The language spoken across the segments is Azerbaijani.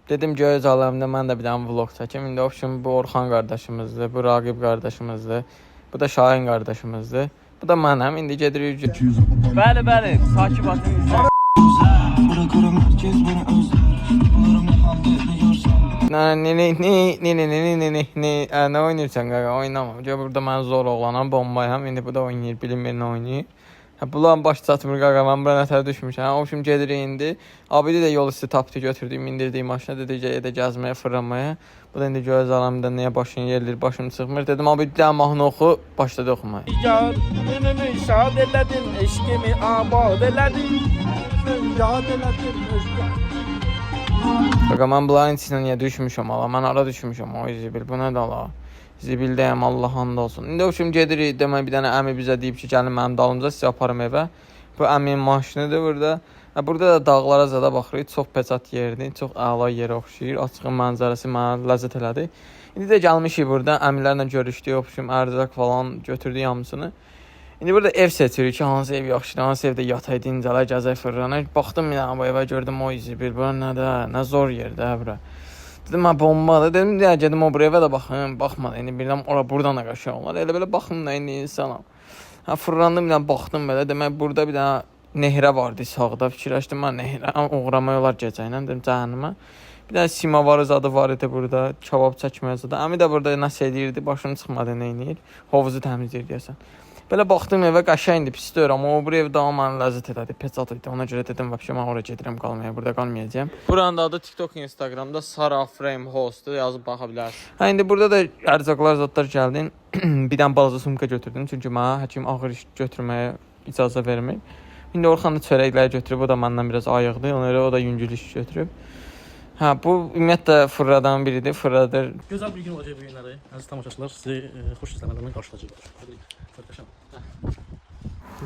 Dedim ki öz aləmdə mən də bir dənə vlog çəkim. İndi option bu Orxan qardaşımızdır, bu Raqib qardaşımızdır, bu da Şahin qardaşımızdır. Bu da mənəm. İndi gedirik. Bəli, bəli. Takibatını izlə. Ne oynayırsan qaqa? Oynamam. Gör burada mən zor oğlanam, bombayam. İndi bu da oynayır, bilinmir nə oynayır. Bunların baş çatmır qaqa, mən bura nətər düşmüşəm. Option gedirik indi. Abidi də yol üstü tapdı, götürdük, mindirdik maşına. Dedik edə gəzməyə, fırlanmaya. Bu da indi göz aləmdə niyə başını yerlir, başım çıxmır. Dedim abi bir dənə mahnı oxu, başladı oxumaya. Yar, önümü şad elədin, eşkimi abad elədin. Yad elədin, Qaqa, mən bunların içinə niyə düşmüşəm ala? Mən ara düşmüşəm, o zibil. Bu nədir ala? Zibildəyəm, Allah and olsun. İndi option gedirik, demək bir dənə əmi bizə deyib ki, gəlin mənim dalımca sizi aparım evə. Bu əminin maşınıdır burada. Burada da dağlara zada baxırıq. Çox peçat yerdir, çox əla yerə oxşayır. Açığın mənzərəsi mənə ləzzət elədi. İndi də gəlmişik burada, əmilərlə görüşdük, option ərzaq falan götürdük hamısını. İndi burada ev seçirik ki, hansı ev yaxşıdır, hansı evdə yatay, dincələr, gəzək, fırlanır. Baxdım bir dənə bu evə, gördüm o zibil. Bura nədir, nə zor yerdir bura. Dedim, bombadır. Dedim, gedim o buraya da baxın. Baxmadı. İndi birdən buradan da qaşıq olar. Elə belə baxın da indi insanam. Fırlandım, bir dənə baxdım belə. Demək, burada bir dənə nehrə vardı sağda. Fikirləşdim, mən nehrə uğramaya olar gecəylə. Dedim, cəhənnəmə. Bir dənə simavarı zadı var idi burada. Kabab çəkməyə zadı. Əmi də burada nəsə edirdi. Başım çıxmadı, nə edir. Hovuzu təmizləyir deyəsən. Belə baxdım evə qəşəngdir, pisdir, amma o bu ev daha mənə ləzzət elədi, peçat idi. Ona görə dedim, vəbşə mən oraya gedirəm qalmaya, burada qalmayacağam. Buranın adı TikTok, Instagramda Sara Frame Host'dur, yazıb baxa bilərsiniz. İndi burada da ərzaqlar, zadlar gəldin. Bir dənə balaca sumka götürdüm, çünki mənə həkim ağır iş götürməyə icazə vermir. İndi Orxan da çörəkləri götürüb, o da məndən biraz ayıqdır, ona görə o da yüngül iş götürüb. Bu ümumiyyətlə fırradan biridir, fırradır. Gözəl bir gün olacaq bu günləri. Əziz tamaşaçılar, sizi xoş izləmələrlə qarşılayacaqlar.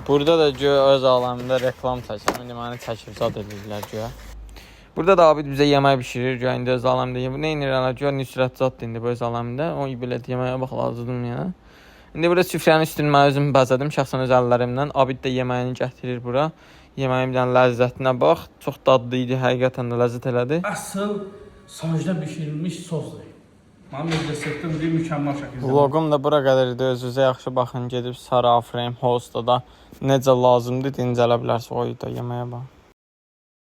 Burada da öz aləmində reklam çəkəm. İndi məni çəkib zad edirlər güya. Burada da abi bizə yemək bişirir güya. İndi öz aləmdə. Bu nə edirlər güya? Nüsrət zaddır indi bu öz aləmdə. O bilet yeməyə bax lazımdır yəni. İndi burada süfrənin üstünü mən özüm bəzədim şəxsən öz əllərimlə. Abid də yeməyini gətirir bura. Yeməyimdən ləzzətinə bax. Çox dadlı idi, həqiqətən də ləzzət elədi. Əsl sacda bişirilmiş sosdur. Mənim reseptim deyil, mükəmməl şəkildə. Vlogum da bura qədər idi. Özünüzə yaxşı baxın, gedib Sara Frame Host'da da necə lazımdır dincələ bilərsiniz. O da yeməyə bax.